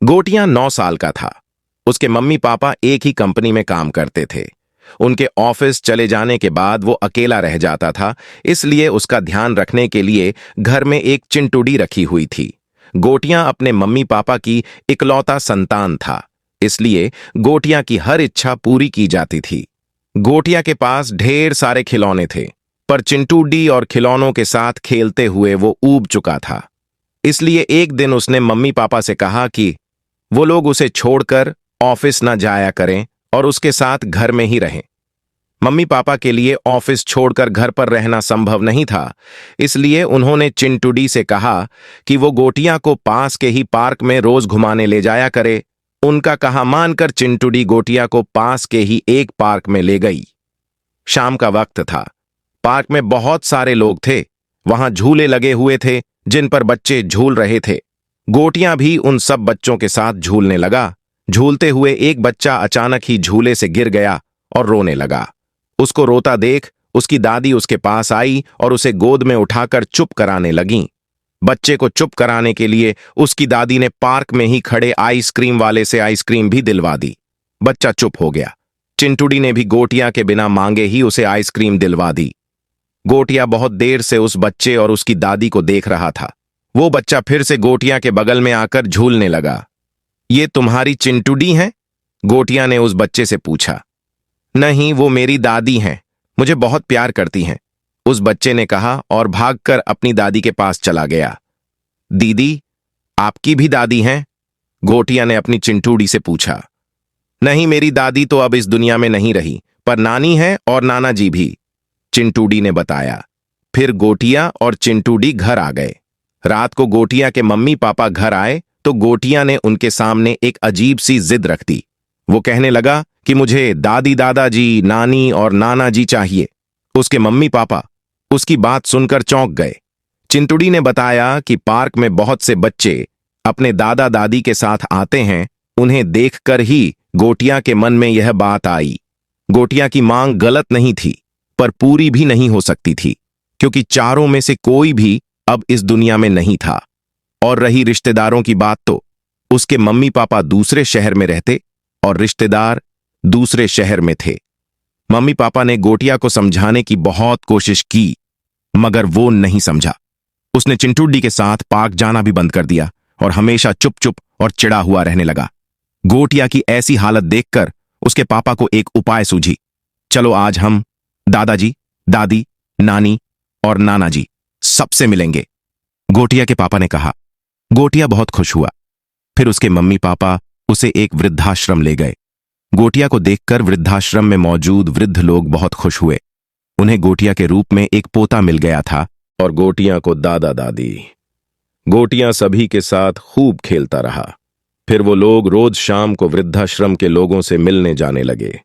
गोटियां 9 साल का था। उसके मम्मी पापा एक ही कंपनी में काम करते थे। उनके ऑफिस चले जाने के बाद वो अकेला रह जाता था, इसलिए उसका ध्यान रखने के लिए घर में एक चिंटूडी रखी हुई थी। गोटियां अपने मम्मी पापा की इकलौता संतान था, इसलिए गोटियां की हर इच्छा पूरी की जाती थी। गोटियां के पास ढेर सारे खिलौने थे, पर चिंटूडी और खिलौनों के साथ खेलते हुए वो ऊब चुका था। इसलिए एक दिन उसने मम्मी पापा से कहा कि वो लोग उसे छोड़कर ऑफिस न जाया करें और उसके साथ घर में ही रहें। मम्मी पापा के लिए ऑफिस छोड़कर घर पर रहना संभव नहीं था, इसलिए उन्होंने चिंटूडी से कहा कि वो गोटियां को पास के ही पार्क में रोज घुमाने ले जाया करे। उनका कहा मानकर चिंटूडी गोटियां को पास के ही एक पार्क में ले गई। शाम का वक्त था। पार्क में बहुत सारे लोग थे। वहां झूले लगे हुए थे जिन पर बच्चे झूल रहे थे। गोटियां भी उन सब बच्चों के साथ झूलने लगा। झूलते हुए एक बच्चा अचानक ही झूले से गिर गया और रोने लगा। उसको रोता देख उसकी दादी उसके पास आई और उसे गोद में उठाकर चुप कराने लगीं। बच्चे को चुप कराने के लिए उसकी दादी ने पार्क में ही खड़े आइसक्रीम वाले से आइसक्रीम भी दिलवा दी। बच्चा चुप हो गया। चिंटूडी ने भी गोटियां के बिना मांगे ही उसे आइसक्रीम दिलवा दी। गोटियां बहुत देर से उस बच्चे और उसकी दादी को देख रहा था। वो बच्चा फिर से गोटियां के बगल में आकर झूलने लगा। ये तुम्हारी चिंटूडी हैं? गोटियां ने उस बच्चे से पूछा। नहीं, वो मेरी दादी हैं, मुझे बहुत प्यार करती हैं, उस बच्चे ने कहा और भागकर अपनी दादी के पास चला गया। दीदी, आपकी भी दादी हैं? गोटियां ने अपनी चिंटूडी से पूछा। नहीं, मेरी दादी तो अब इस दुनिया में नहीं रही, पर नानी है और नाना जी भी, चिंटूडी ने बताया। फिर गोटियां और चिंटूडी घर आ गए। रात को गोटियां के मम्मी पापा घर आए तो गोटियां ने उनके सामने एक अजीब सी जिद रख दी। वो कहने लगा कि मुझे दादी दादाजी, नानी और नाना जी चाहिए। उसके मम्मी पापा उसकी बात सुनकर चौंक गए। चिंटूडी ने बताया कि पार्क में बहुत से बच्चे अपने दादा दादी के साथ आते हैं। उन्हें देखकर ही गोटियां के मन में यह बात आई। गोटियां की मांग गलत नहीं थी, पर पूरी भी नहीं हो सकती थी, क्योंकि चारों में से कोई भी अब इस दुनिया में नहीं था। और रही रिश्तेदारों की बात, तो उसके मम्मी पापा दूसरे शहर में रहते और रिश्तेदार दूसरे शहर में थे। मम्मी पापा ने गोटिया को समझाने की बहुत कोशिश की, मगर वो नहीं समझा। उसने चिंटूडी के साथ पार्क जाना भी बंद कर दिया और हमेशा चुप चुप और चिढ़ा हुआ रहने लगा। गोटिया की ऐसी हालत देखकर उसके पापा को एक उपाय सूझी। चलो आज हम दादाजी, दादी, नानी और नाना जी सबसे मिलेंगे, गोटिया के पापा ने कहा। गोटिया बहुत खुश हुआ। फिर उसके मम्मी पापा उसे एक वृद्धाश्रम ले गए। गोटिया को देखकर वृद्धाश्रम में मौजूद वृद्ध लोग बहुत खुश हुए। उन्हें गोटिया के रूप में एक पोता मिल गया था और गोटिया को दादा दादी। गोटिया सभी के साथ खूब खेलता रहा। फिर वो लोग रोज शाम को वृद्धाश्रम के लोगों से मिलने जाने लगे।